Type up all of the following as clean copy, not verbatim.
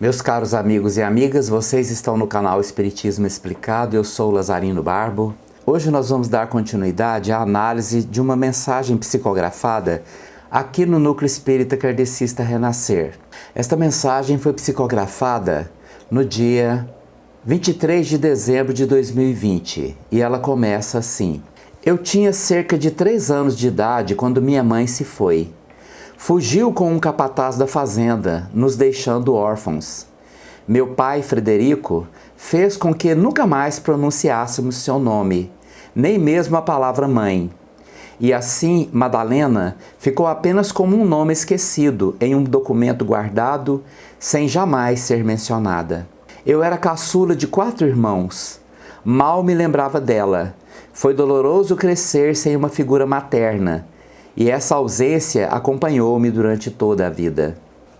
Meus caros amigos e amigas, vocês estão no canal Espiritismo Explicado, eu sou Lazarino Barbo. Hoje nós vamos dar continuidade à análise de uma mensagem psicografada aqui no Núcleo Espírita Kardecista Renascer. Esta mensagem foi psicografada no dia 23 de dezembro de 2020 e ela começa assim: Eu tinha cerca de 3 anos de idade quando minha mãe se foi. Fugiu com um capataz da fazenda, nos deixando órfãos. Meu pai, Frederico, fez com que nunca mais pronunciássemos seu nome, nem mesmo a palavra mãe. E assim, Madalena ficou apenas como um nome esquecido em um documento guardado, sem jamais ser mencionada. Eu era caçula de 4 irmãos. Mal me lembrava dela. Foi doloroso crescer sem uma figura materna. E essa ausência acompanhou-me durante toda a vida.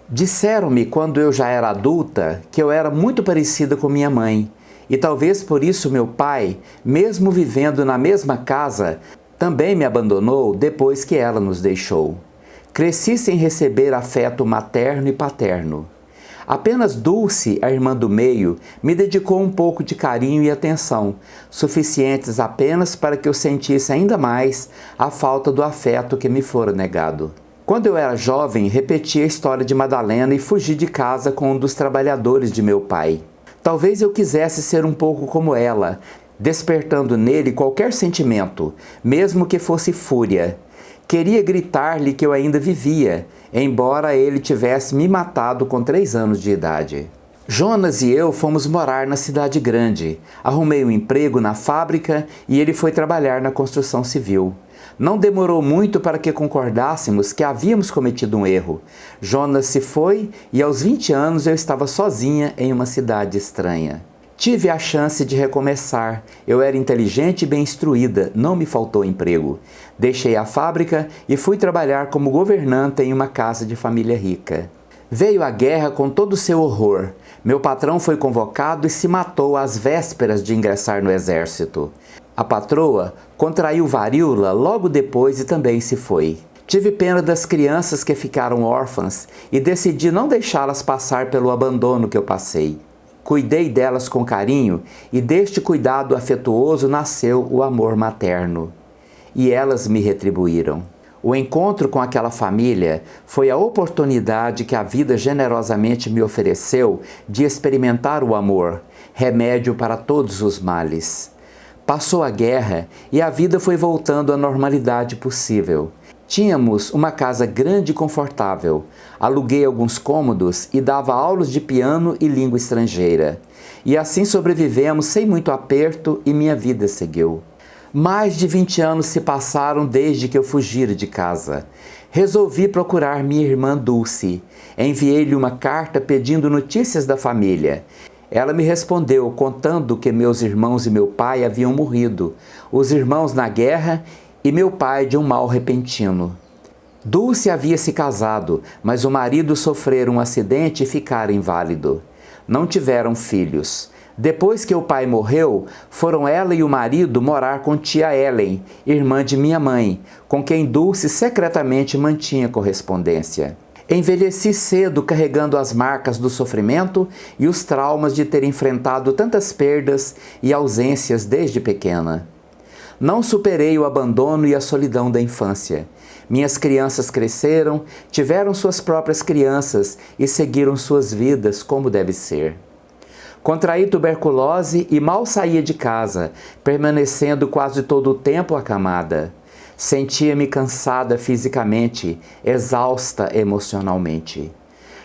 Disseram-me, quando eu já era adulta, que eu era muito parecida com minha mãe, e talvez por isso meu pai, mesmo vivendo na mesma casa, também me abandonou depois que ela nos deixou. Cresci sem receber afeto materno e paterno. Apenas Dulce, a irmã do meio, me dedicou um pouco de carinho e atenção, suficientes apenas para que eu sentisse ainda mais a falta do afeto que me fora negado. Quando eu era jovem, repeti a história de Madalena e fugi de casa com um dos trabalhadores de meu pai. Talvez eu quisesse ser um pouco como ela, despertando nele qualquer sentimento, mesmo que fosse fúria. Queria gritar-lhe que eu ainda vivia, embora ele tivesse me matado com 3 anos de idade. Jonas e eu fomos morar na cidade grande. Arrumei um emprego na fábrica e ele foi trabalhar na construção civil. Não demorou muito para que concordássemos que havíamos cometido um erro. Jonas se foi e aos 20 anos eu estava sozinha em uma cidade estranha. Tive a chance de recomeçar. Eu era inteligente e bem instruída, não me faltou emprego. Deixei a fábrica e fui trabalhar como governanta em uma casa de família rica. Veio a guerra com todo o seu horror. Meu patrão foi convocado e se matou às vésperas de ingressar no exército. A patroa contraiu varíola logo depois e também se foi. Tive pena das crianças que ficaram órfãs e decidi não deixá-las passar pelo abandono que eu passei. Cuidei delas com carinho e deste cuidado afetuoso nasceu o amor materno. E elas me retribuíram. O encontro com aquela família foi a oportunidade que a vida generosamente me ofereceu de experimentar o amor, remédio para todos os males. Passou a guerra e a vida foi voltando à normalidade possível. Tínhamos uma casa grande e confortável. Aluguei alguns cômodos e dava aulas de piano e língua estrangeira. E assim sobrevivemos sem muito aperto e minha vida seguiu. Mais de 20 anos se passaram desde que eu fugira de casa. Resolvi procurar minha irmã Dulce. Enviei-lhe uma carta pedindo notícias da família. Ela me respondeu contando que meus irmãos e meu pai haviam morrido, os irmãos na guerra e meu pai de um mal repentino. Dulce havia se casado, mas o marido sofrera um acidente e ficara inválido. Não tiveram filhos. Depois que o pai morreu, foram ela e o marido morar com tia Ellen, irmã de minha mãe, com quem Dulce secretamente mantinha correspondência. Envelheci cedo carregando as marcas do sofrimento e os traumas de ter enfrentado tantas perdas e ausências desde pequena. Não superei o abandono e a solidão da infância. Minhas crianças cresceram, tiveram suas próprias crianças e seguiram suas vidas como deve ser. Contraí tuberculose e mal saía de casa, permanecendo quase todo o tempo acamada. Sentia-me cansada fisicamente, exausta emocionalmente.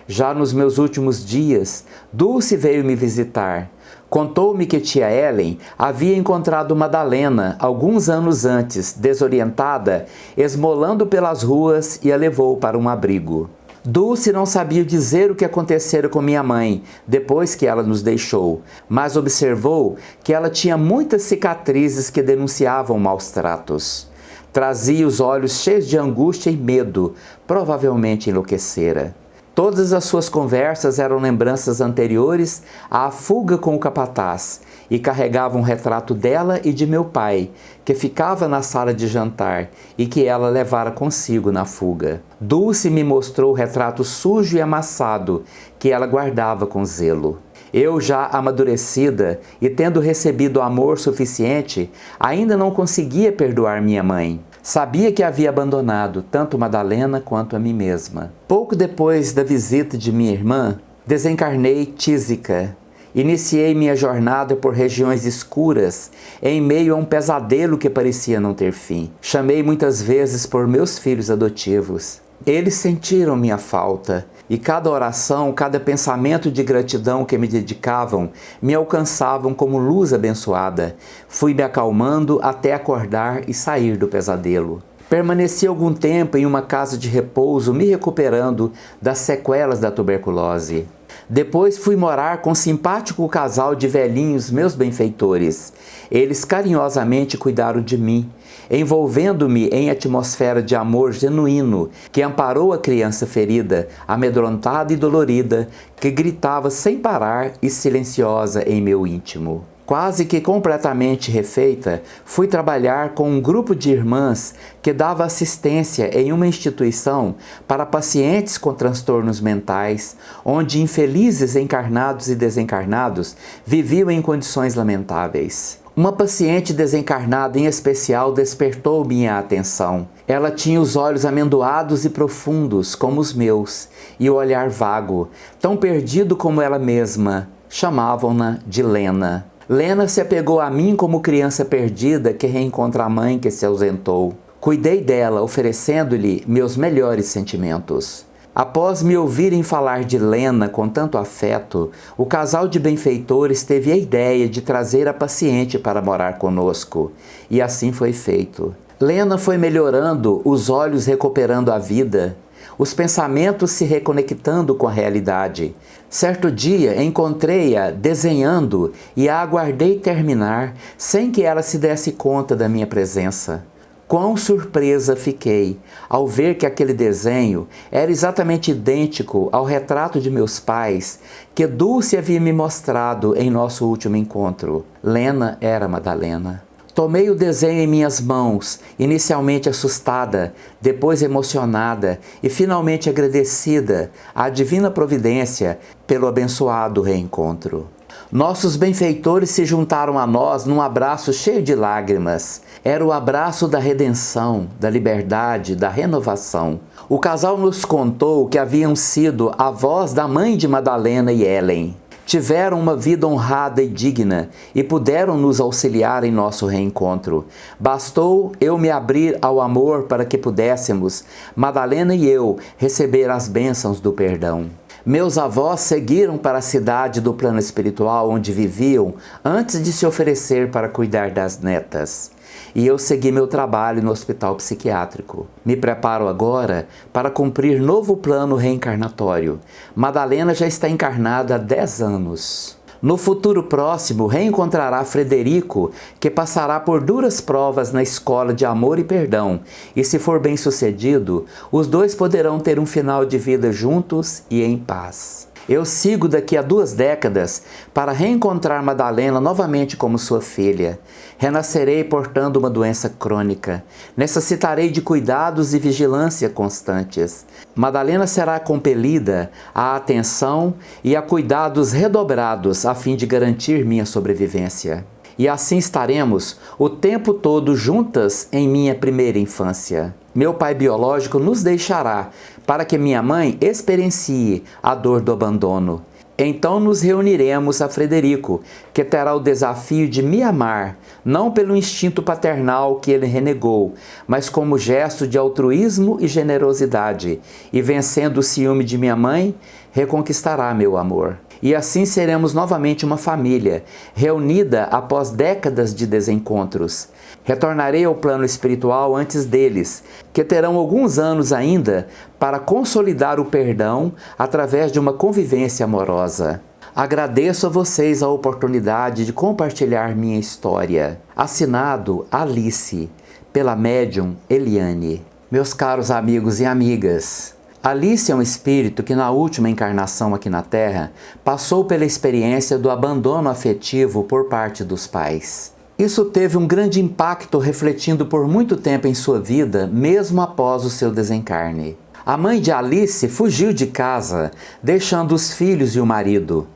Já nos meus últimos dias, Dulce veio me visitar. Contou-me que tia Ellen havia encontrado Madalena alguns anos antes, desorientada, esmolando pelas ruas e a levou para um abrigo. Dulce não sabia dizer o que acontecera com minha mãe, depois que ela nos deixou, mas observou que ela tinha muitas cicatrizes que denunciavam maus tratos. Trazia os olhos cheios de angústia e medo, provavelmente enlouquecera. Todas as suas conversas eram lembranças anteriores à fuga com o capataz, e carregava um retrato dela e de meu pai, que ficava na sala de jantar e que ela levara consigo na fuga. Dulce me mostrou o retrato sujo e amassado que ela guardava com zelo. Eu, já amadurecida e tendo recebido amor suficiente, ainda não conseguia perdoar minha mãe. Sabia que havia abandonado tanto Madalena quanto a mim mesma. Pouco depois da visita de minha irmã, desencarnei tísica. Iniciei minha jornada por regiões escuras, em meio a um pesadelo que parecia não ter fim. Chamei muitas vezes por meus filhos adotivos. Eles sentiram minha falta, e cada oração, cada pensamento de gratidão que me dedicavam, me alcançavam como luz abençoada. Fui me acalmando até acordar e sair do pesadelo. Permaneci algum tempo em uma casa de repouso, me recuperando das sequelas da tuberculose. Depois fui morar com um simpático casal de velhinhos, meus benfeitores. Eles carinhosamente cuidaram de mim, envolvendo-me em atmosfera de amor genuíno, que amparou a criança ferida, amedrontada e dolorida, que gritava sem parar e silenciosa em meu íntimo. Quase que completamente refeita, fui trabalhar com um grupo de irmãs que dava assistência em uma instituição para pacientes com transtornos mentais, onde infelizes encarnados e desencarnados viviam em condições lamentáveis. Uma paciente desencarnada em especial despertou minha atenção. Ela tinha os olhos amendoados e profundos como os meus, e o olhar vago, tão perdido como ela mesma. Chamavam-na de Lena. Lena se apegou a mim como criança perdida que reencontra a mãe que se ausentou. Cuidei dela, oferecendo-lhe meus melhores sentimentos. Após me ouvirem falar de Lena com tanto afeto, o casal de benfeitores teve a ideia de trazer a paciente para morar conosco, e assim foi feito. Lena foi melhorando, os olhos recuperando a vida, os pensamentos se reconectando com a realidade. Certo dia encontrei-a desenhando e a aguardei terminar sem que ela se desse conta da minha presença. Quão surpresa fiquei ao ver que aquele desenho era exatamente idêntico ao retrato de meus pais que Dulce havia me mostrado em nosso último encontro. Lena era Madalena. Tomei o desenho em minhas mãos, inicialmente assustada, depois emocionada e finalmente agradecida à divina providência pelo abençoado reencontro. Nossos benfeitores se juntaram a nós num abraço cheio de lágrimas. Era o abraço da redenção, da liberdade, da renovação. O casal nos contou que haviam sido avós da mãe de Madalena e Ellen. Tiveram uma vida honrada e digna e puderam nos auxiliar em nosso reencontro. Bastou eu me abrir ao amor para que pudéssemos, Madalena e eu, receber as bênçãos do perdão. Meus avós seguiram para a cidade do plano espiritual onde viviam antes de se oferecer para cuidar das netas. E eu segui meu trabalho no hospital psiquiátrico. Me preparo agora para cumprir novo plano reencarnatório. Madalena já está encarnada há 10 anos. No futuro próximo, reencontrará Frederico, que passará por duras provas na escola de amor e perdão, e se for bem sucedido, os dois poderão ter um final de vida juntos e em paz. Eu sigo daqui a 2 décadas para reencontrar Madalena novamente como sua filha. Renascerei portando uma doença crônica. Necessitarei de cuidados e vigilância constantes. Madalena será compelida à atenção e a cuidados redobrados a fim de garantir minha sobrevivência. E assim estaremos o tempo todo juntas em minha primeira infância. Meu pai biológico nos deixará para que minha mãe experiencie a dor do abandono. Então nos reuniremos a Frederico, que terá o desafio de me amar, não pelo instinto paternal que ele renegou, mas como gesto de altruísmo e generosidade, e vencendo o ciúme de minha mãe, reconquistará meu amor. E assim seremos novamente uma família, reunida após décadas de desencontros. Retornarei ao plano espiritual antes deles, que terão alguns anos ainda para consolidar o perdão através de uma convivência amorosa. Agradeço a vocês a oportunidade de compartilhar minha história. Assinado Alice, pela médium Eliane. Meus caros amigos e amigas, Alice é um espírito que na última encarnação aqui na Terra passou pela experiência do abandono afetivo por parte dos pais. Isso teve um grande impacto refletindo por muito tempo em sua vida, mesmo após o seu desencarne. A mãe de Alice fugiu de casa, deixando os filhos e o marido.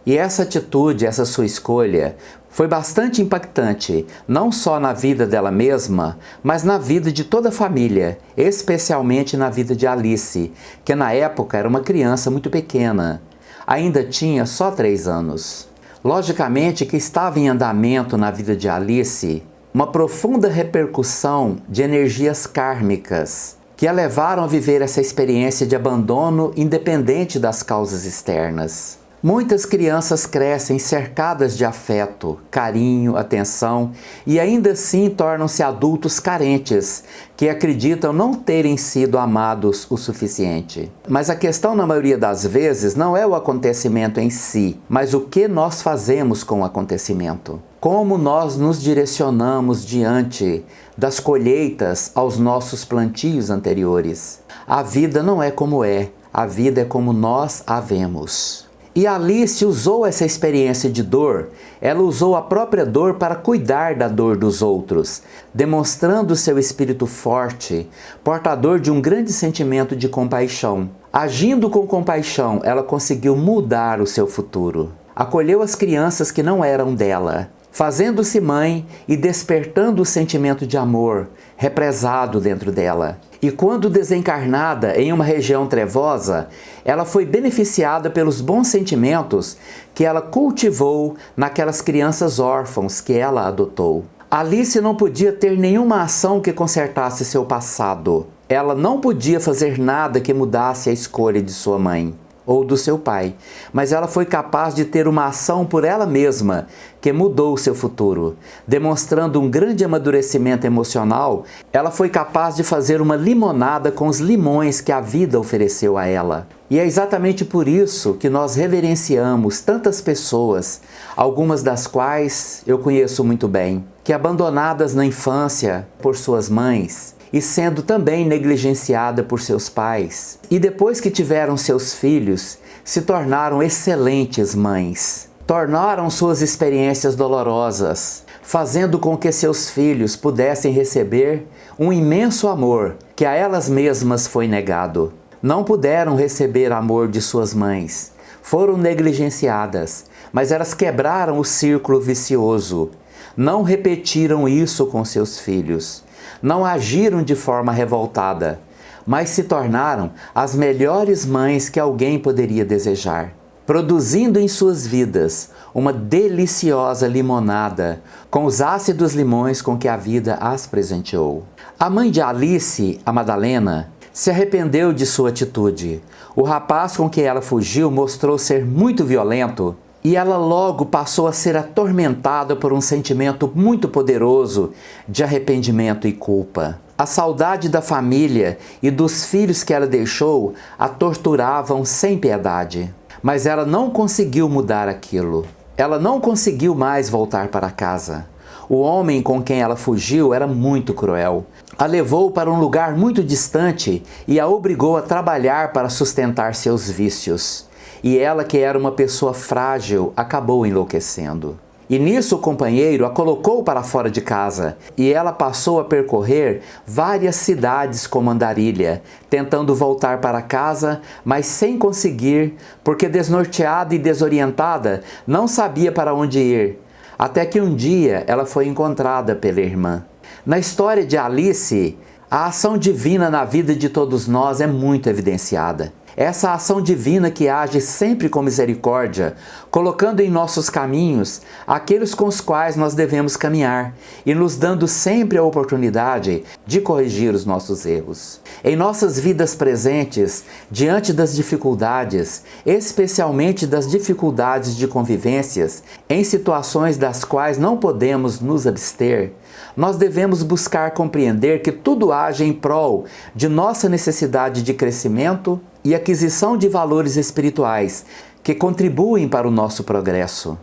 E essa atitude, essa sua escolha, foi bastante impactante, não só na vida dela mesma, mas na vida de toda a família, especialmente na vida de Alice, que na época era uma criança muito pequena. Ainda tinha só 3 anos. Logicamente que estava em andamento na vida de Alice uma profunda repercussão de energias kármicas, que a levaram a viver essa experiência de abandono independente das causas externas. Muitas crianças crescem cercadas de afeto, carinho, atenção e ainda assim tornam-se adultos carentes, que acreditam não terem sido amados o suficiente. Mas a questão na maioria das vezes não é o acontecimento em si, mas o que nós fazemos com o acontecimento. Como nós nos direcionamos diante das colheitas aos nossos plantios anteriores. A vida não é como é, a vida é como nós a vemos. E Alice usou essa experiência de dor, ela usou a própria dor para cuidar da dor dos outros, demonstrando seu espírito forte, portador de um grande sentimento de compaixão. Agindo com compaixão, ela conseguiu mudar o seu futuro. Acolheu as crianças que não eram dela, fazendo-se mãe e despertando o sentimento de amor, represado dentro dela. E quando desencarnada em uma região trevosa, ela foi beneficiada pelos bons sentimentos que ela cultivou naquelas crianças órfãos que ela adotou. Alice não podia ter nenhuma ação que consertasse seu passado. Ela não podia fazer nada que mudasse a escolha de sua mãe ou do seu pai, mas ela foi capaz de ter uma ação por ela mesma que mudou o seu futuro. Demonstrando um grande amadurecimento emocional, ela foi capaz de fazer uma limonada com os limões que a vida ofereceu a ela. E é exatamente por isso que nós reverenciamos tantas pessoas, algumas das quais eu conheço muito bem, que abandonadas na infância por suas mães, e sendo também negligenciada por seus pais. E depois que tiveram seus filhos, se tornaram excelentes mães. Tornaram suas experiências dolorosas, fazendo com que seus filhos pudessem receber um imenso amor que a elas mesmas foi negado. Não puderam receber amor de suas mães, foram negligenciadas, mas elas quebraram o círculo vicioso. Não repetiram isso com seus filhos. Não agiram de forma revoltada, mas se tornaram as melhores mães que alguém poderia desejar, produzindo em suas vidas uma deliciosa limonada com os ácidos limões com que a vida as presenteou. A mãe de Alice, a Madalena, se arrependeu de sua atitude. O rapaz com que ela fugiu mostrou ser muito violento, e ela logo passou a ser atormentada por um sentimento muito poderoso de arrependimento e culpa. A saudade da família e dos filhos que ela deixou a torturavam sem piedade. Mas ela não conseguiu mudar aquilo. Ela não conseguiu mais voltar para casa. O homem com quem ela fugiu era muito cruel. A levou para um lugar muito distante e a obrigou a trabalhar para sustentar seus vícios. E ela, que era uma pessoa frágil, acabou enlouquecendo. E nisso o companheiro a colocou para fora de casa, e ela passou a percorrer várias cidades como Andarilha, tentando voltar para casa, mas sem conseguir, porque desnorteada e desorientada, não sabia para onde ir, até que um dia ela foi encontrada pela irmã. Na história de Alice, a ação divina na vida de todos nós é muito evidenciada. Essa ação divina que age sempre com misericórdia, colocando em nossos caminhos aqueles com os quais nós devemos caminhar e nos dando sempre a oportunidade de corrigir os nossos erros. Em nossas vidas presentes, diante das dificuldades, especialmente das dificuldades de convivências, em situações das quais não podemos nos abster, nós devemos buscar compreender que tudo age em prol de nossa necessidade de crescimento e aquisição de valores espirituais que contribuem para o nosso progresso.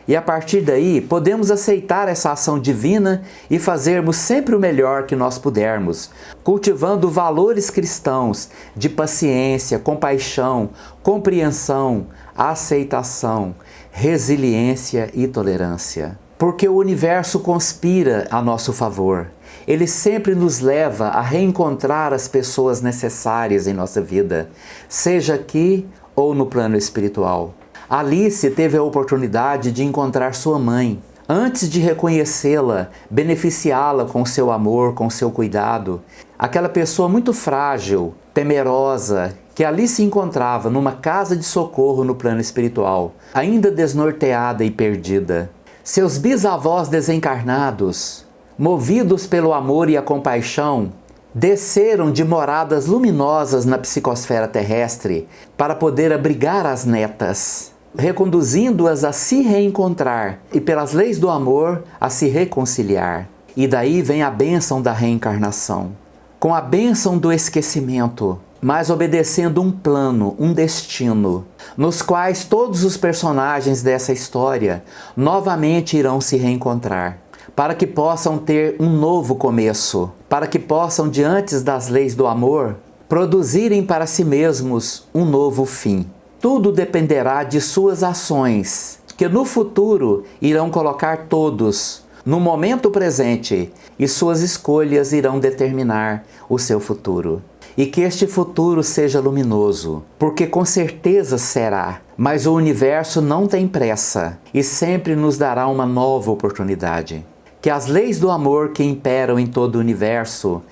E a partir daí, podemos aceitar essa ação divina e fazermos sempre o melhor que nós pudermos, cultivando valores cristãos de paciência, compaixão, compreensão, aceitação, resiliência e tolerância. Porque o universo conspira a nosso favor. Ele sempre nos leva a reencontrar as pessoas necessárias em nossa vida, seja aqui ou no plano espiritual. Alice teve a oportunidade de encontrar sua mãe. Antes de reconhecê-la, beneficiá-la com seu amor, com seu cuidado, aquela pessoa muito frágil, temerosa, que ali se encontrava numa casa de socorro no plano espiritual, ainda desnorteada e perdida. Seus bisavós desencarnados, movidos pelo amor e a compaixão, desceram de moradas luminosas na psicosfera terrestre para poder abrigar as netas, reconduzindo-as a se reencontrar e, pelas leis do amor, a se reconciliar. E daí vem a bênção da reencarnação, com a bênção do esquecimento, mas obedecendo um plano, um destino, nos quais todos os personagens dessa história novamente irão se reencontrar, para que possam ter um novo começo, para que possam, diante das leis do amor, produzirem para si mesmos um novo fim. Tudo dependerá de suas ações, que no futuro irão colocar todos no momento presente, e suas escolhas irão determinar o seu futuro. E que este futuro seja luminoso, porque com certeza será, mas o universo não tem pressa e sempre nos dará uma nova oportunidade. Que as leis do amor que imperam em todo o universo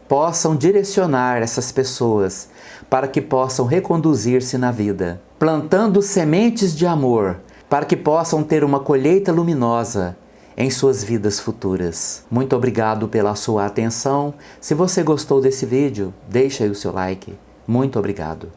possam direcionar essas pessoas para que possam reconduzir-se na vida, plantando sementes de amor para que possam ter uma colheita luminosa em suas vidas futuras. Muito obrigado pela sua atenção. Se você gostou desse vídeo, deixa aí o seu like. Muito obrigado.